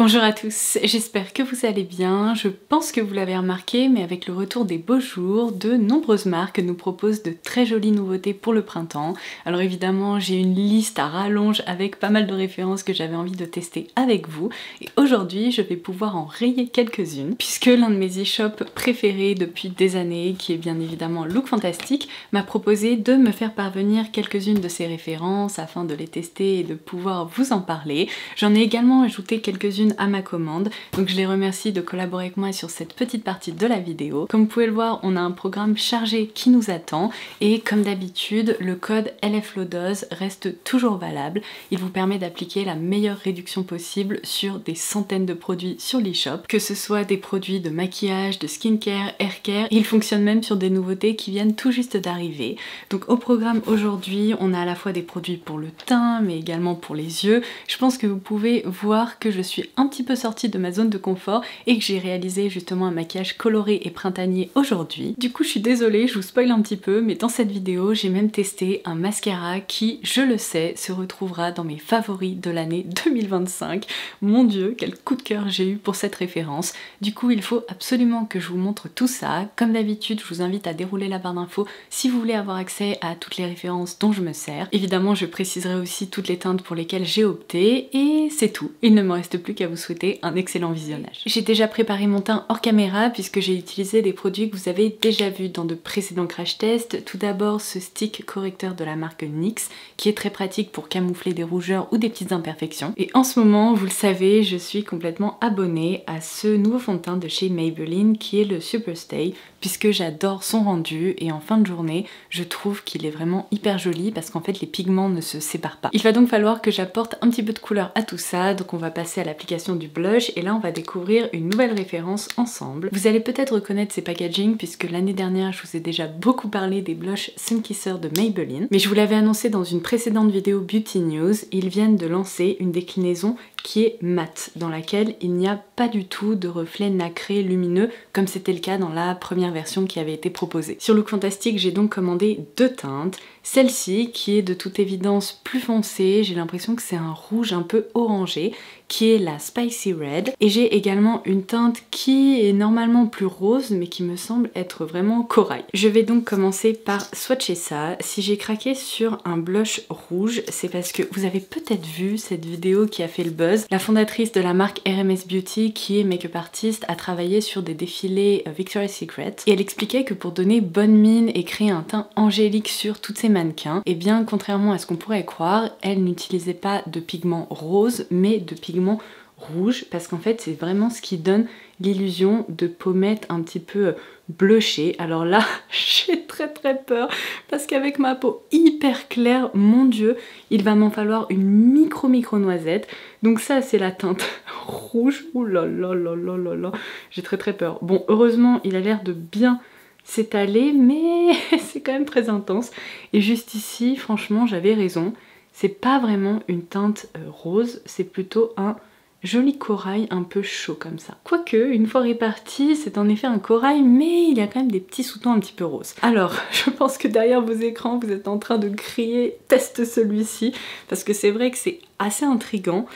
Bonjour à tous, j'espère que vous allez bien. Je pense que vous l'avez remarqué, mais avec le retour des beaux jours, de nombreuses marques nous proposent de très jolies nouveautés pour le printemps. Alors évidemment, j'ai une liste à rallonge avec pas mal de références que j'avais envie de tester avec vous. Et aujourd'hui, je vais pouvoir en rayer quelques-unes, puisque l'un de mes e-shops préférés depuis des années, qui est bien évidemment Look Fantastic, m'a proposé de me faire parvenir quelques-unes de ses références afin de les tester et de pouvoir vous en parler. J'en ai également ajouté quelques-unes à ma commande, donc je les remercie de collaborer avec moi sur cette petite partie de la vidéo. Comme vous pouvez le voir, on a un programme chargé qui nous attend et comme d'habitude, le code LFLODOZ reste toujours valable. Il vous permet d'appliquer la meilleure réduction possible sur des centaines de produits sur l'e-shop, que ce soit des produits de maquillage, de skincare, haircare. Il fonctionne même sur des nouveautés qui viennent tout juste d'arriver. Donc au programme aujourd'hui, on a à la fois des produits pour le teint, mais également pour les yeux. Je pense que vous pouvez voir que je suis un petit peu sortie de ma zone de confort et que j'ai réalisé justement un maquillage coloré et printanier aujourd'hui. Du coup je suis désolée, je vous spoil un petit peu, mais dans cette vidéo j'ai même testé un mascara qui, je le sais, se retrouvera dans mes favoris de l'année 2025. Mon dieu, quel coup de cœur j'ai eu pour cette référence. Du coup il faut absolument que je vous montre tout ça. Comme d'habitude, je vous invite à dérouler la barre d'infos si vous voulez avoir accès à toutes les références dont je me sers. Évidemment je préciserai aussi toutes les teintes pour lesquelles j'ai opté et c'est tout. Il ne me reste plus qu'à vous souhaiter un excellent visionnage. J'ai déjà préparé mon teint hors caméra puisque j'ai utilisé des produits que vous avez déjà vus dans de précédents crash tests. Tout d'abord ce stick correcteur de la marque NYX qui est très pratique pour camoufler des rougeurs ou des petites imperfections. Et en ce moment, vous le savez, je suis complètement abonnée à ce nouveau fond de teint de chez Maybelline qui est le Superstay puisque j'adore son rendu et en fin de journée, je trouve qu'il est vraiment hyper joli parce qu'en fait les pigments ne se séparent pas. Il va donc falloir que j'apporte un petit peu de couleur à tout ça, donc on va passer à l'application du blush et là on va découvrir une nouvelle référence ensemble. Vous allez peut-être reconnaître ces packaging puisque l'année dernière je vous ai déjà beaucoup parlé des blushs Sun Kisser de Maybelline, mais je vous l'avais annoncé dans une précédente vidéo Beauty News, ils viennent de lancer une déclinaison qui est mat, dans laquelle il n'y a pas du tout de reflets nacrés lumineux comme c'était le cas dans la première version qui avait été proposée. Sur Look Fantastic, j'ai donc commandé deux teintes. Celle-ci qui est de toute évidence plus foncée, j'ai l'impression que c'est un rouge un peu orangé, qui est la Spicy Red. Et j'ai également une teinte qui est normalement plus rose, mais qui me semble être vraiment corail. Je vais donc commencer par swatcher ça. Si j'ai craqué sur un blush rouge, c'est parce que vous avez peut-être vu cette vidéo qui a fait le buzz. La fondatrice de la marque RMS Beauty, qui est make-up artiste, a travaillé sur des défilés Victoria's Secret. Et elle expliquait que pour donner bonne mine et créer un teint angélique sur toutes ses mannequins, et bien contrairement à ce qu'on pourrait croire, elle n'utilisait pas de pigment rose, mais de pigment rouge, parce qu'en fait c'est vraiment ce qui donne l'illusion de pommettes un petit peu blushées. Alors là j'ai très peur parce qu'avec ma peau hyper claire, mon dieu, il va m'en falloir une micro noisette. Donc ça c'est la teinte rouge. Ouh là là là là là là, j'ai très peur. Bon, heureusement il a l'air de bien s'étaler, mais c'est quand même très intense. Et juste ici, franchement, j'avais raison. C'est pas vraiment une teinte rose, c'est plutôt un joli corail un peu chaud comme ça. Quoique, une fois réparti, c'est en effet un corail, mais il y a quand même des petits sous-tons un petit peu roses. Alors, je pense que derrière vos écrans, vous êtes en train de crier « teste celui-ci » parce que c'est vrai que c'est assez intriguant.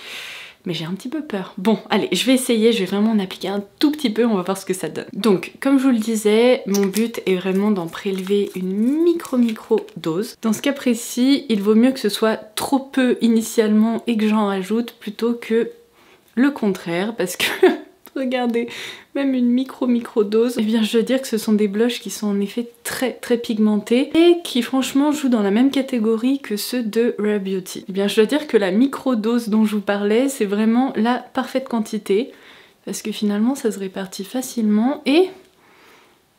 Mais j'ai un petit peu peur. Bon, allez, je vais essayer, je vais vraiment en appliquer un tout petit peu, on va voir ce que ça donne. Donc, comme je vous le disais, mon but est vraiment d'en prélever une micro dose. Dans ce cas précis, il vaut mieux que ce soit trop peu initialement et que j'en rajoute plutôt que le contraire, parce que... regardez, même une micro dose, eh bien je dois dire que ce sont des blushs qui sont en effet très pigmentés et qui franchement jouent dans la même catégorie que ceux de Rare Beauty. Eh bien je dois dire que la micro dose dont je vous parlais, c'est vraiment la parfaite quantité parce que finalement ça se répartit facilement et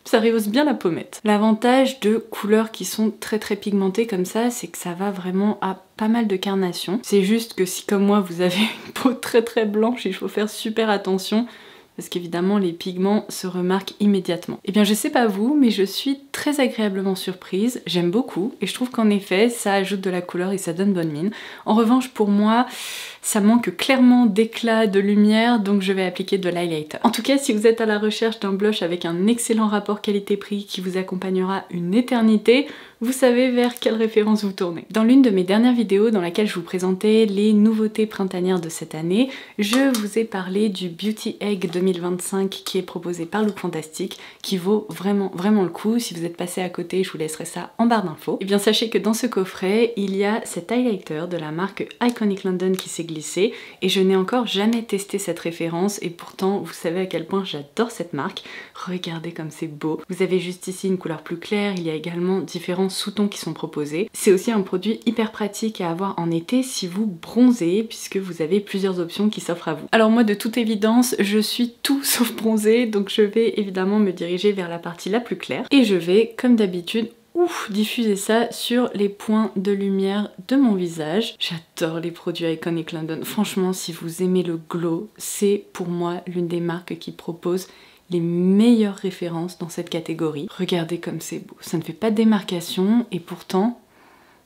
ça rehausse bien la pommette. L'avantage de couleurs qui sont très pigmentées comme ça, c'est que ça va vraiment à pas mal de carnation. C'est juste que si comme moi vous avez une peau très blanche, il faut faire super attention parce qu'évidemment les pigments se remarquent immédiatement. Et bien je sais pas vous, mais je suis très agréablement surprise, j'aime beaucoup et je trouve qu'en effet ça ajoute de la couleur et ça donne bonne mine. En revanche pour moi, ça manque clairement d'éclat, de lumière, donc je vais appliquer de l'highlighter. En tout cas, si vous êtes à la recherche d'un blush avec un excellent rapport qualité-prix qui vous accompagnera une éternité, vous savez vers quelle référence vous tournez. Dans l'une de mes dernières vidéos dans laquelle je vous présentais les nouveautés printanières de cette année, je vous ai parlé du Beauty Egg 2025 qui est proposé par Look Fantastic, qui vaut vraiment le coup. Si vous êtes passé à côté, je vous laisserai ça en barre d'infos. Et bien sachez que dans ce coffret, il y a cet highlighter de la marque Iconic London qui s'est glissé, et je n'ai encore jamais testé cette référence, et pourtant vous savez à quel point j'adore cette marque. Regardez comme c'est beau. Vous avez juste ici une couleur plus claire, il y a également différents sous-tons qui sont proposés. C'est aussi un produit hyper pratique à avoir en été si vous bronzez, puisque vous avez plusieurs options qui s'offrent à vous. Alors moi, de toute évidence, je suis tout sauf bronzée, donc je vais évidemment me diriger vers la partie la plus claire, et je vais, comme d'habitude, diffuser ça sur les points de lumière de mon visage. J'adore les produits Iconic London. Franchement, si vous aimez le glow, c'est pour moi l'une des marques qui propose les meilleures références dans cette catégorie. Regardez comme c'est beau. Ça ne fait pas de démarcation et pourtant,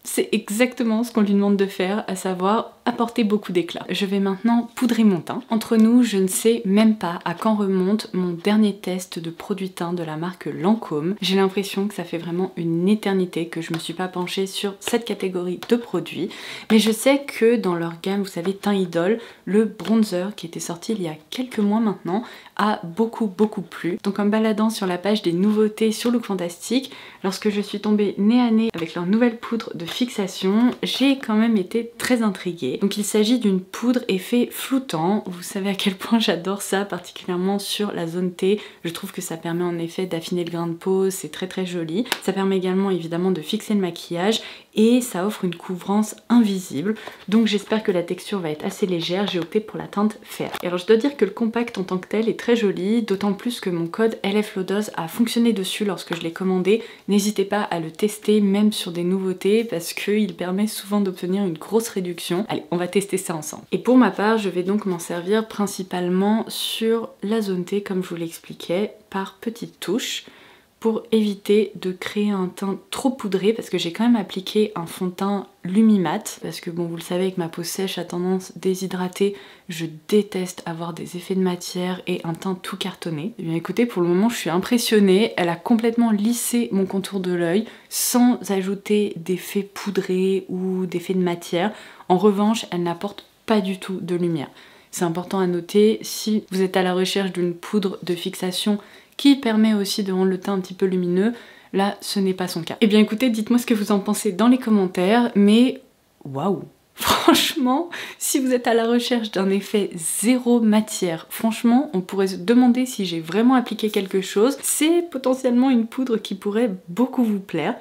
c'est exactement ce qu'on lui demande de faire, à savoir apporter beaucoup d'éclat. Je vais maintenant poudrer mon teint. Entre nous, je ne sais même pas à quand remonte mon dernier test de produit teint de la marque Lancôme. J'ai l'impression que ça fait vraiment une éternité que je me suis pas penchée sur cette catégorie de produits. Mais je sais que dans leur gamme, vous savez, Teint Idole, le bronzer qui était sorti il y a quelques mois maintenant, a beaucoup plu. Donc en me baladant sur la page des nouveautés sur Look Fantastic, lorsque je suis tombée nez à nez avec leur nouvelle poudre de fixation, j'ai quand même été très intriguée. Donc il s'agit d'une poudre effet floutant. Vous savez à quel point j'adore ça, particulièrement sur la zone T. Je trouve que ça permet en effet d'affiner le grain de peau, c'est très joli. Ça permet également évidemment de fixer le maquillage et ça offre une couvrance invisible. Donc j'espère que la texture va être assez légère. J'ai opté pour la teinte fer. Et alors je dois dire que le compact en tant que tel est très joli, d'autant plus que mon code LFLODOS a fonctionné dessus lorsque je l'ai commandé. N'hésitez pas à le tester même sur des nouveautés parce qu'il permet souvent d'obtenir une grosse réduction. Allez, on va tester ça ensemble. Et pour ma part, je vais donc m'en servir principalement sur la zone T, comme je vous l'expliquais, par petites touches, pour éviter de créer un teint trop poudré, parce que j'ai quand même appliqué un fond de teint Lumimat, parce que bon, vous le savez, avec ma peau sèche à tendance déshydratée, je déteste avoir des effets de matière et un teint tout cartonné. Et bien écoutez, pour le moment je suis impressionnée, elle a complètement lissé mon contour de l'œil sans ajouter d'effets poudrés ou d'effets de matière. En revanche, elle n'apporte pas du tout de lumière. C'est important à noter, si vous êtes à la recherche d'une poudre de fixation qui permet aussi de rendre le teint un petit peu lumineux, là ce n'est pas son cas. Et bien écoutez, dites-moi ce que vous en pensez dans les commentaires, mais waouh! Franchement, si vous êtes à la recherche d'un effet zéro matière, franchement, on pourrait se demander si j'ai vraiment appliqué quelque chose. C'est potentiellement une poudre qui pourrait beaucoup vous plaire.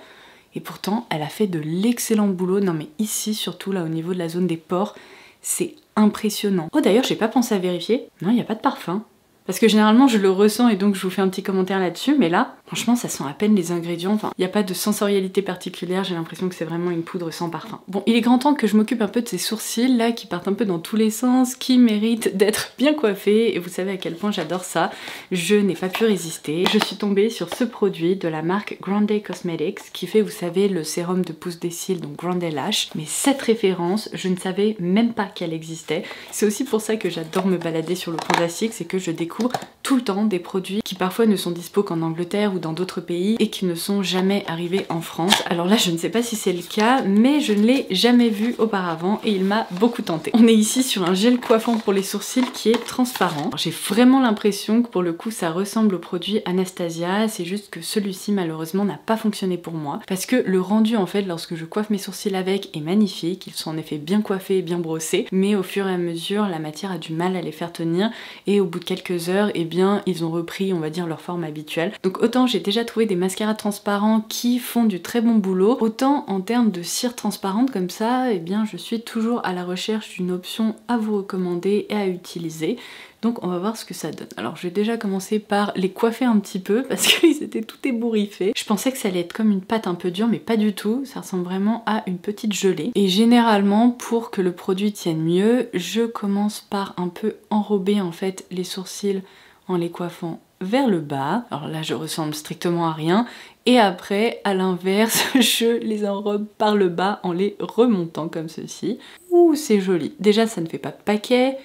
Et pourtant, elle a fait de l'excellent boulot. Non mais ici, surtout là au niveau de la zone des pores, c'est impressionnant. Oh d'ailleurs, j'ai pas pensé à vérifier. Non, il n'y a pas de parfum. Parce que généralement je le ressens et donc je vous fais un petit commentaire là-dessus, mais là, franchement ça sent à peine les ingrédients, enfin il n'y a pas de sensorialité particulière, j'ai l'impression que c'est vraiment une poudre sans parfum. Bon, il est grand temps que je m'occupe un peu de ces sourcils là qui partent un peu dans tous les sens, qui méritent d'être bien coiffés, et vous savez à quel point j'adore ça, je n'ai pas pu résister. Je suis tombée sur ce produit de la marque Grande Cosmetics qui fait, vous savez, le sérum de pousse des cils, donc Grande Lash, mais cette référence, je ne savais même pas qu'elle existait. C'est aussi pour ça que j'adore me balader sur le Fantastic, c'est que je découvre tout le temps des produits qui parfois ne sont dispo qu'en Angleterre ou dans d'autres pays et qui ne sont jamais arrivés en France. Alors là je ne sais pas si c'est le cas, mais je ne l'ai jamais vu auparavant et il m'a beaucoup tenté. On est ici sur un gel coiffant pour les sourcils qui est transparent. J'ai vraiment l'impression que pour le coup ça ressemble au produit Anastasia, c'est juste que celui-ci malheureusement n'a pas fonctionné pour moi parce que le rendu en fait lorsque je coiffe mes sourcils avec est magnifique, ils sont en effet bien coiffés et bien brossés, mais au fur et à mesure la matière a du mal à les faire tenir et au bout de quelques heures, eh bien ils ont repris, on va dire, leur forme habituelle. Donc autant j'ai déjà trouvé des mascaras transparents qui font du très bon boulot, autant en termes de cire transparente comme ça, eh bien je suis toujours à la recherche d'une option à vous recommander et à utiliser. Donc on va voir ce que ça donne. Alors je vais déjà commencer par les coiffer un petit peu parce qu'ils étaient tout ébouriffés. Je pensais que ça allait être comme une pâte un peu dure, mais pas du tout. Ça ressemble vraiment à une petite gelée. Et généralement, pour que le produit tienne mieux, je commence par un peu enrober en fait les sourcils en les coiffant vers le bas. Alors là je ressemble strictement à rien. Et après, à l'inverse, je les enrobe par le bas en les remontant comme ceci. Ouh, c'est joli. Déjà ça ne fait pas de paquet.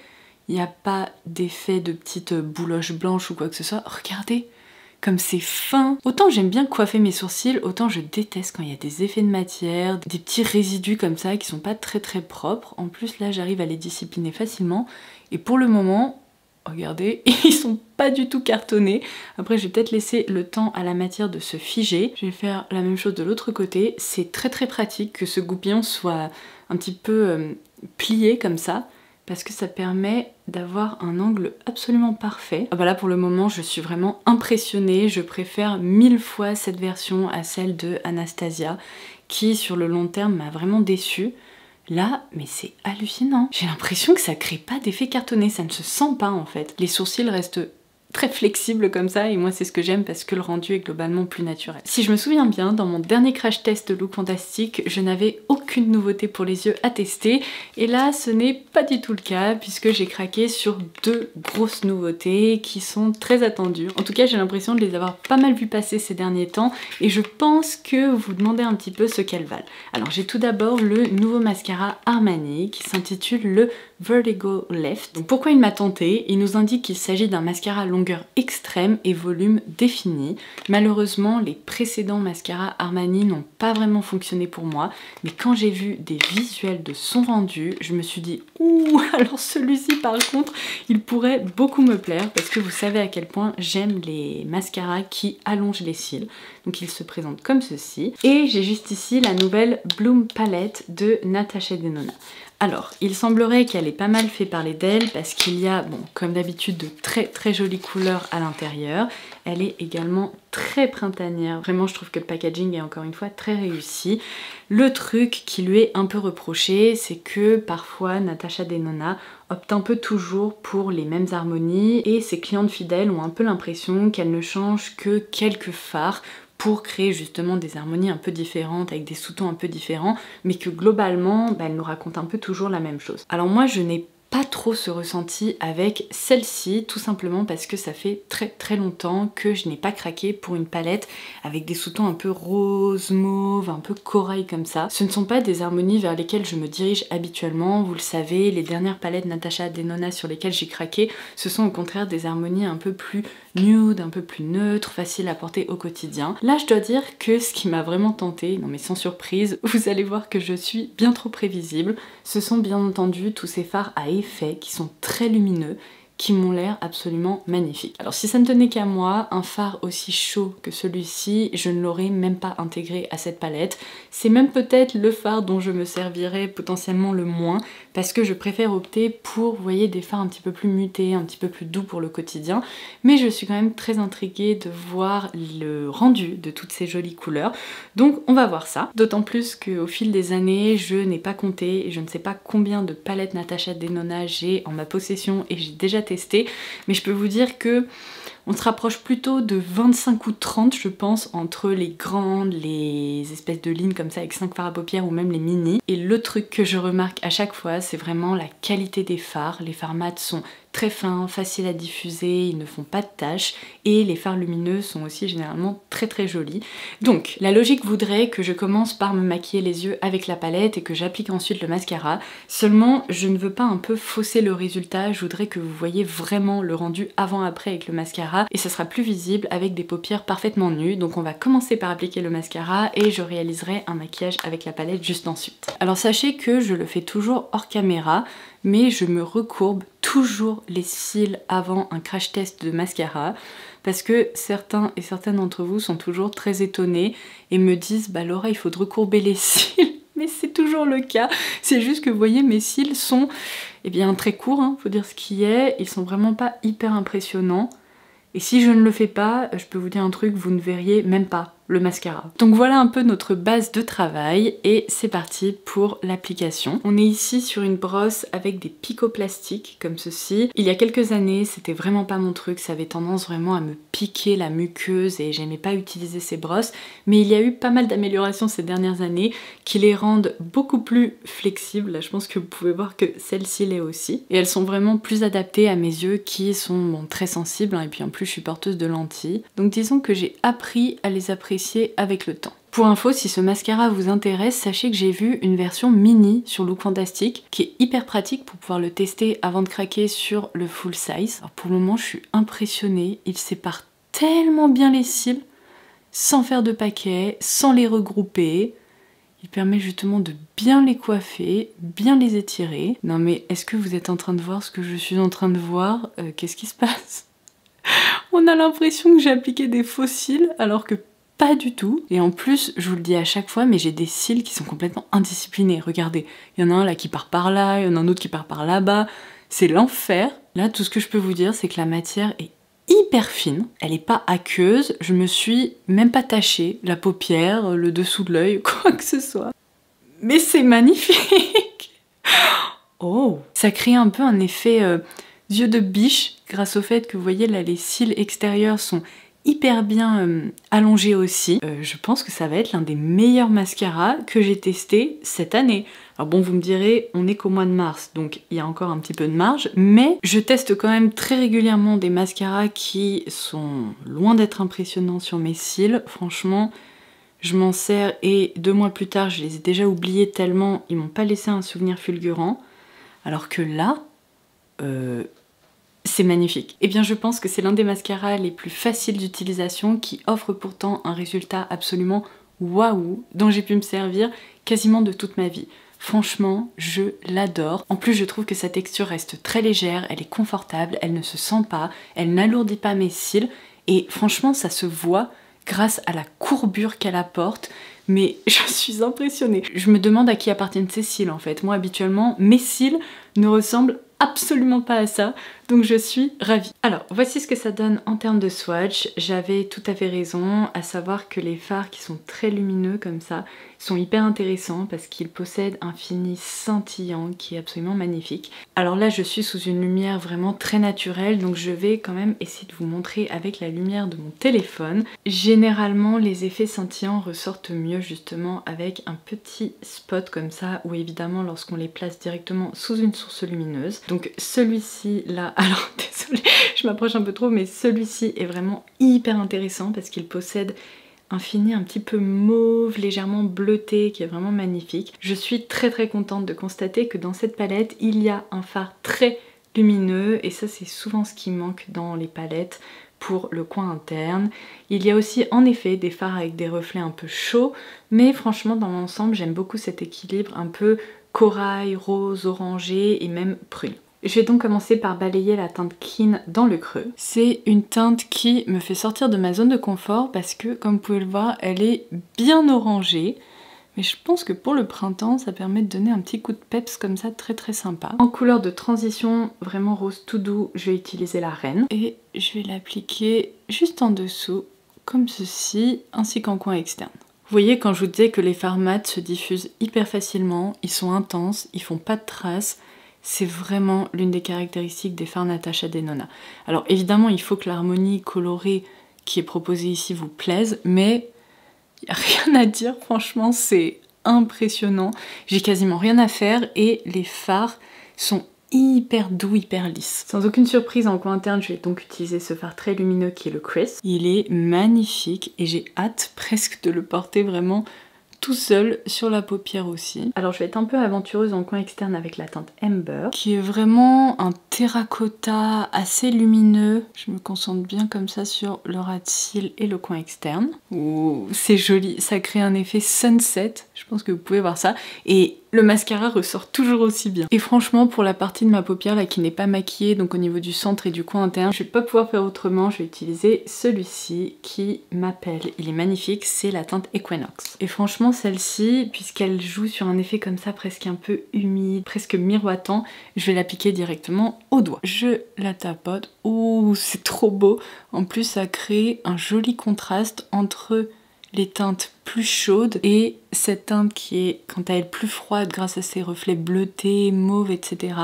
Il n'y a pas d'effet de petite bouloche blanche ou quoi que ce soit. Regardez comme c'est fin. Autant j'aime bien coiffer mes sourcils, autant je déteste quand il y a des effets de matière, des petits résidus comme ça qui sont pas très propres. En plus là j'arrive à les discipliner facilement et pour le moment, regardez, ils sont pas du tout cartonnés. Après, je vais peut-être laisser le temps à la matière de se figer. Je vais faire la même chose de l'autre côté. C'est très pratique que ce goupillon soit un petit peu plié comme ça, parce que ça permet d'avoir un angle absolument parfait. Ah bah là, pour le moment, je suis vraiment impressionnée. Je préfère 1000 fois cette version à celle de Anastasia, qui, sur le long terme, m'a vraiment déçue. Là, mais c'est hallucinant. J'ai l'impression que ça crée pas d'effet cartonné, ça ne se sent pas en fait. Les sourcils restent très flexibles comme ça et moi c'est ce que j'aime parce que le rendu est globalement plus naturel. Si je me souviens bien, dans mon dernier crash test de Look Fantastique, je n'avais aucune nouveauté pour les yeux à tester et là ce n'est pas du tout le cas puisque j'ai craqué sur 2 grosses nouveautés qui sont très attendues. En tout cas j'ai l'impression de les avoir pas mal vues passer ces derniers temps et je pense que vous vous demandez un petit peu ce qu'elles valent. Alors j'ai tout d'abord le nouveau mascara Armani qui s'intitule le Vertigo Lift. Donc pourquoi il m'a tenté? Il nous indique qu'il s'agit d'un mascara longueur extrême et volume défini. Malheureusement, les précédents mascaras Armani n'ont pas vraiment fonctionné pour moi, mais quand j'ai vu des visuels de son rendu, je me suis dit ouh, alors celui-ci par contre, il pourrait beaucoup me plaire parce que vous savez à quel point j'aime les mascaras qui allongent les cils. Donc il se présente comme ceci. Et j'ai juste ici la nouvelle Bloom Palette de Natasha Denona. Alors, il semblerait qu'elle ait pas mal fait parler d'elle parce qu'il y a, bon, comme d'habitude, de très jolies couleurs à l'intérieur. Elle est également très printanière. Vraiment, je trouve que le packaging est encore une fois très réussi. Le truc qui lui est un peu reproché, c'est que parfois Natasha Denona opte un peu toujours pour les mêmes harmonies et ses clientes fidèles ont un peu l'impression qu'elle ne change que quelques fards pour créer justement des harmonies un peu différentes avec des sous-tons un peu différents, mais que globalement, elle nous raconte un peu toujours la même chose. Alors moi, je n'ai pas trop ce ressenti avec celle-ci, tout simplement parce que ça fait très longtemps que je n'ai pas craqué pour une palette avec des sous-tons un peu rose, mauve, un peu corail comme ça. Ce ne sont pas des harmonies vers lesquelles je me dirige habituellement, vous le savez, les dernières palettes Natasha Denona sur lesquelles j'ai craqué, ce sont au contraire des harmonies un peu plus nude, un peu plus neutre, facile à porter au quotidien. Là, je dois dire que ce qui m'a vraiment tenté, non mais sans surprise, vous allez voir que je suis bien trop prévisible. Ce sont bien entendu tous ces fards à effet qui sont très lumineux, qui m'ont l'air absolument magnifiques. Alors si ça ne tenait qu'à moi, un fard aussi chaud que celui-ci, je ne l'aurais même pas intégré à cette palette. C'est même peut-être le fard dont je me servirais potentiellement le moins, parce que je préfère opter pour, vous voyez, des fards un petit peu plus mutés, un petit peu plus doux pour le quotidien, mais je suis quand même très intriguée de voir le rendu de toutes ces jolies couleurs, donc on va voir ça. D'autant plus qu'au fil des années, je n'ai pas compté, et je ne sais pas combien de palettes Natasha Denona j'ai en ma possession, et j'ai déjà testé, mais je peux vous dire que on se rapproche plutôt de 25 ou 30 je pense entre les grandes, les espèces de lignes comme ça avec 5 fards à paupières ou même les mini. Et le truc que je remarque à chaque fois, c'est vraiment la qualité des fards. Les fards mat sont très fins, faciles à diffuser, ils ne font pas de taches et les fards lumineux sont aussi généralement très jolis. Donc la logique voudrait que je commence par me maquiller les yeux avec la palette et que j'applique ensuite le mascara. Seulement je ne veux pas un peu fausser le résultat, je voudrais que vous voyez vraiment le rendu avant-après avec le mascara et ça sera plus visible avec des paupières parfaitement nues. Donc on va commencer par appliquer le mascara et je réaliserai un maquillage avec la palette juste ensuite. Alors sachez que je le fais toujours hors caméra, mais je me recourbe toujours les cils avant un crash test de mascara parce que certains et certaines d'entre vous sont toujours très étonnés et me disent bah Laura il faut te recourber les cils, mais c'est toujours le cas, c'est juste que vous voyez mes cils sont bien très courts, faut dire ce qui est, ils sont vraiment pas hyper impressionnants et si je ne le fais pas, je peux vous dire un truc, vous ne verriez même pas le mascara. Donc voilà un peu notre base de travail et c'est parti pour l'application. On est ici sur une brosse avec des picots plastiques comme ceci. Il y a quelques années, c'était vraiment pas mon truc, ça avait tendance vraiment à me piquer la muqueuse et j'aimais pas utiliser ces brosses, mais il y a eu pas mal d'améliorations ces dernières années qui les rendent beaucoup plus flexibles. Là, je pense que vous pouvez voir que celle-ci l'est aussi. Et elles sont vraiment plus adaptées à mes yeux qui sont très sensibles et puis en plus je suis porteuse de lentilles. Donc disons que j'ai appris à les apprécier avec le temps. Pour info, si ce mascara vous intéresse, sachez que j'ai vu une version mini sur Look Fantastique qui est hyper pratique pour pouvoir le tester avant de craquer sur le full size. Alors pour le moment, je suis impressionnée, il sépare tellement bien les cils, sans faire de paquets, sans les regrouper. Il permet justement de bien les coiffer, bien les étirer. Non mais est-ce que vous êtes en train de voir ce que je suis en train de voir? Qu'est-ce qui se passe? On a l'impression que j'ai appliqué des faux cils alors que pas du tout. Et en plus, je vous le dis à chaque fois, mais j'ai des cils qui sont complètement indisciplinés. Regardez, il y en a un là qui part par là, il y en a un autre qui part par là-bas. C'est l'enfer. Là, tout ce que je peux vous dire, c'est que la matière est hyper fine. Elle n'est pas aqueuse. Je me suis même pas tachée la paupière, le dessous de l'œil, quoi que ce soit. Mais c'est magnifique. Oh, ça crée un peu un effet yeux de biche grâce au fait que vous voyez là, les cils extérieurs sont hyper bien allongé aussi. Je pense que ça va être l'un des meilleurs mascaras que j'ai testé cette année. Alors bon, vous me direz, on est qu'au mois de mars, donc il y a encore un petit peu de marge, mais je teste quand même très régulièrement des mascaras qui sont loin d'être impressionnants sur mes cils. Franchement, je m'en sers et 2 mois plus tard, je les ai déjà oubliés tellement ils m'ont pas laissé un souvenir fulgurant. Alors que là, c'est magnifique. Eh bien je pense que c'est l'un des mascaras les plus faciles d'utilisation qui offre pourtant un résultat absolument waouh, dont j'ai pu me servir quasiment de toute ma vie. Franchement, je l'adore. En plus, je trouve que sa texture reste très légère, elle est confortable, elle ne se sent pas, elle n'alourdit pas mes cils et franchement, ça se voit grâce à la courbure qu'elle apporte. Mais je suis impressionnée. Je me demande à qui appartiennent ces cils en fait. Moi, habituellement, mes cils ne ressemblent absolument pas à ça, donc je suis ravie. Alors, voici ce que ça donne en termes de swatch. J'avais tout à fait raison, à savoir que les fards qui sont très lumineux comme ça sont hyper intéressants parce qu'ils possèdent un fini scintillant qui est absolument magnifique. Alors là, je suis sous une lumière vraiment très naturelle, donc je vais quand même essayer de vous montrer avec la lumière de mon téléphone. Généralement, les effets scintillants ressortent mieux justement avec un petit spot comme ça, ou évidemment lorsqu'on les place directement sous une source lumineuse. Donc celui-ci là, alors désolée, je m'approche un peu trop, mais celui-ci est vraiment hyper intéressant parce qu'il possède un fini un petit peu mauve, légèrement bleuté, qui est vraiment magnifique. Je suis très contente de constater que dans cette palette, il y a un fard très lumineux, et ça c'est souvent ce qui manque dans les palettes pour le coin interne. Il y a aussi en effet des fards avec des reflets un peu chauds, mais franchement dans l'ensemble j'aime beaucoup cet équilibre un peu corail, rose, orangé et même prune. Je vais donc commencer par balayer la teinte Clean dans le creux. C'est une teinte qui me fait sortir de ma zone de confort parce que, comme vous pouvez le voir, elle est bien orangée. Mais je pense que pour le printemps, ça permet de donner un petit coup de peps comme ça, très sympa. En couleur de transition, vraiment rose tout doux, je vais utiliser la Reine. Et je vais l'appliquer juste en dessous, comme ceci, ainsi qu'en coin externe. Vous voyez, quand je vous disais que les fards mat se diffusent hyper facilement, ils sont intenses, ils font pas de traces. C'est vraiment l'une des caractéristiques des fards Natasha Denona. Alors évidemment, il faut que l'harmonie colorée qui est proposée ici vous plaise, mais il n'y a rien à dire, franchement, c'est impressionnant. J'ai quasiment rien à faire et les fards sont hyper doux, hyper lisses. Sans aucune surprise, en coin interne, je vais donc utiliser ce fard très lumineux qui est le Crisp. Il est magnifique et j'ai hâte presque de le porter vraiment tout seul sur la paupière aussi. Alors je vais être un peu aventureuse en coin externe avec la teinte Amber, qui est vraiment un terracotta assez lumineux. Je me concentre bien comme ça sur le ras de cils et le coin externe. Ouh, c'est joli, ça crée un effet sunset, je pense que vous pouvez voir ça. Et le mascara ressort toujours aussi bien. Et franchement, pour la partie de ma paupière là qui n'est pas maquillée, donc au niveau du centre et du coin interne, je vais pas pouvoir faire autrement, je vais utiliser celui-ci qui m'appelle. Il est magnifique, c'est la teinte Equinox. Et franchement, celle-ci, puisqu'elle joue sur un effet comme ça presque un peu humide, presque miroitant, je vais l'appliquer directement au doigt. Je la tapote. Ouh, c'est trop beau. En plus, ça crée un joli contraste entre les teintes plus chaudes et cette teinte qui est quant à elle plus froide grâce à ses reflets bleutés, mauves, etc.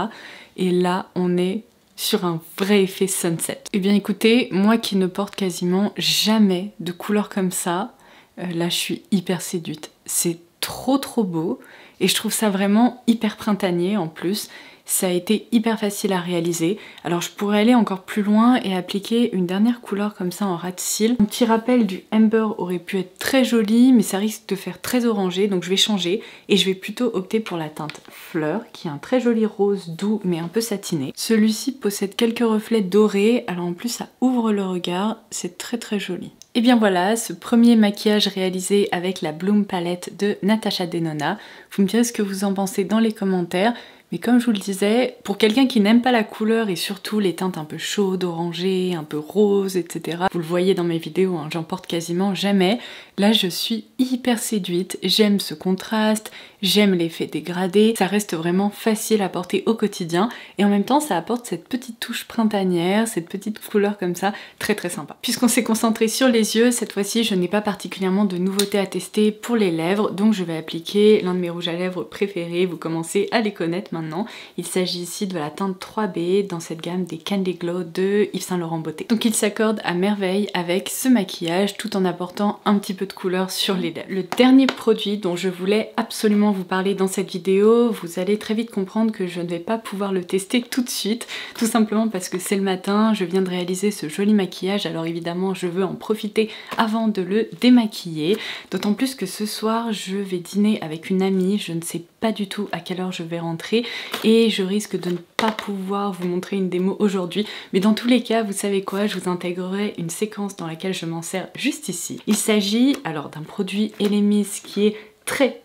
Et là, on est sur un vrai effet sunset. Et bien écoutez, moi qui ne porte quasiment jamais de couleurs comme ça, là je suis hyper séduite. C'est trop beau et je trouve ça vraiment hyper printanier en plus. ça a été hyper facile à réaliser. Alors je pourrais aller encore plus loin et appliquer une dernière couleur comme ça en ras de cils. Un petit rappel du Amber aurait pu être très joli, mais ça risque de faire très orangé, donc je vais changer et je vais plutôt opter pour la teinte Fleur, qui est un très joli rose doux mais un peu satiné. Celui-ci possède quelques reflets dorés, alors en plus ça ouvre le regard, c'est très très joli. Et bien voilà, ce premier maquillage réalisé avec la Bloom Palette de Natasha Denona. Vous me direz ce que vous en pensez dans les commentaires. Mais comme je vous le disais, pour quelqu'un qui n'aime pas la couleur et surtout les teintes un peu chaudes, orangées, un peu roses, etc. Vous le voyez dans mes vidéos, hein, j'en porte quasiment jamais. Là, je suis hyper séduite, j'aime ce contraste, j'aime l'effet dégradé. Ça reste vraiment facile à porter au quotidien et en même temps, ça apporte cette petite touche printanière, cette petite couleur comme ça, très très sympa. Puisqu'on s'est concentré sur les yeux, cette fois-ci, je n'ai pas particulièrement de nouveautés à tester pour les lèvres, donc je vais appliquer l'un de mes rouges à lèvres préférés. Vous commencez à les connaître maintenant. Il s'agit ici de la teinte 3B dans cette gamme des Candy Glow de Yves Saint Laurent Beauté. Donc il s'accorde à merveille avec ce maquillage tout en apportant un petit peu de couleur sur les lèvres. Le dernier produit dont je voulais absolument vous parler dans cette vidéo, vous allez très vite comprendre que je ne vais pas pouvoir le tester tout de suite, tout simplement parce que c'est le matin, je viens de réaliser ce joli maquillage, alors évidemment je veux en profiter avant de le démaquiller, d'autant plus que ce soir je vais dîner avec une amie, je ne sais pas du tout à quelle heure je vais rentrer et je risque de ne pas pouvoir vous montrer une démo aujourd'hui, mais dans tous les cas vous savez quoi, je vous intégrerai une séquence dans laquelle je m'en sers juste ici. Il s'agit alors d'un produit Elemis qui est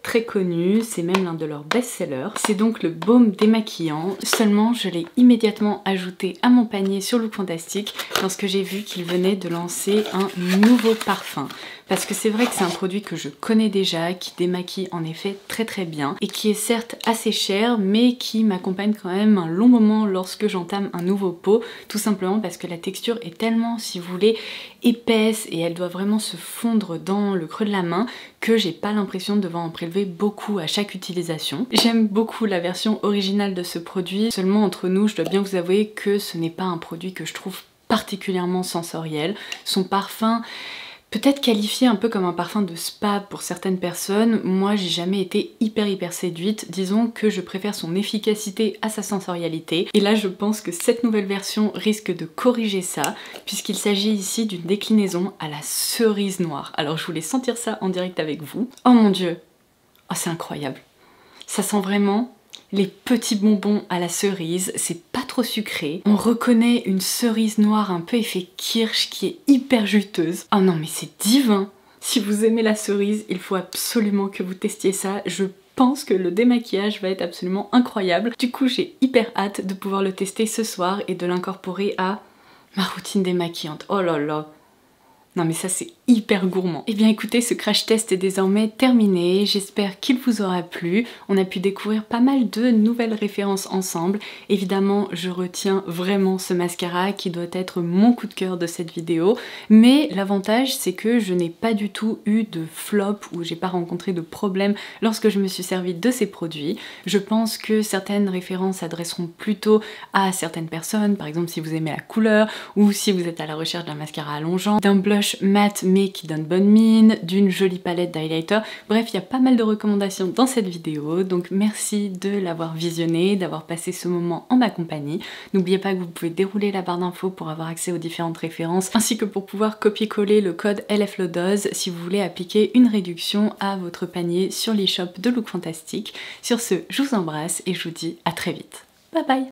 très connu, c'est même l'un de leurs best-sellers. C'est donc le baume démaquillant, seulement je l'ai immédiatement ajouté à mon panier sur Look Fantastique lorsque j'ai vu qu'il venait de lancer un nouveau parfum. Parce que c'est vrai que c'est un produit que je connais déjà, qui démaquille en effet très bien et qui est certes assez cher mais qui m'accompagne quand même un long moment lorsque j'entame un nouveau pot, tout simplement parce que la texture est tellement, si vous voulez, épaisse et elle doit vraiment se fondre dans le creux de la main que j'ai pas l'impression de devoir en prélever beaucoup à chaque utilisation. J'aime beaucoup la version originale de ce produit, seulement entre nous je dois bien vous avouer que ce n'est pas un produit que je trouve particulièrement sensoriel. Son parfum peut-être qualifié un peu comme un parfum de spa pour certaines personnes, moi j'ai jamais été hyper séduite, disons que je préfère son efficacité à sa sensorialité et là je pense que cette nouvelle version risque de corriger ça puisqu'il s'agit ici d'une déclinaison à la cerise noire. Alors je voulais sentir ça en direct avec vous. Oh mon dieu, oh, c'est incroyable, ça sent vraiment les petits bonbons à la cerise, c'est pas trop sucré. On reconnaît une cerise noire un peu effet kirsch qui est hyper juteuse. Oh non mais c'est divin! Si vous aimez la cerise, il faut absolument que vous testiez ça. Je pense que le démaquillage va être absolument incroyable. Du coup j'ai hyper hâte de pouvoir le tester ce soir et de l'incorporer à ma routine démaquillante. Oh là là! Non mais ça c'est hyper gourmand. Et bien écoutez, ce crash test est désormais terminé, j'espère qu'il vous aura plu. On a pu découvrir pas mal de nouvelles références ensemble. Évidemment, je retiens vraiment ce mascara qui doit être mon coup de cœur de cette vidéo. Mais l'avantage c'est que je n'ai pas du tout eu de flop ou j'ai pas rencontré de problème lorsque je me suis servi de ces produits. Je pense que certaines références s'adresseront plutôt à certaines personnes, par exemple si vous aimez la couleur ou si vous êtes à la recherche d'un mascara allongeant, d'un blush mat mais qui donne bonne mine, d'une jolie palette d'highlighter. Bref, il y a pas mal de recommandations dans cette vidéo, donc merci de l'avoir visionné, d'avoir passé ce moment en ma compagnie. N'oubliez pas que vous pouvez dérouler la barre d'infos pour avoir accès aux différentes références, ainsi que pour pouvoir copier-coller le code LFLODOZ si vous voulez appliquer une réduction à votre panier sur l'e-shop de Look Fantastique. Sur ce, je vous embrasse et je vous dis à très vite. Bye bye!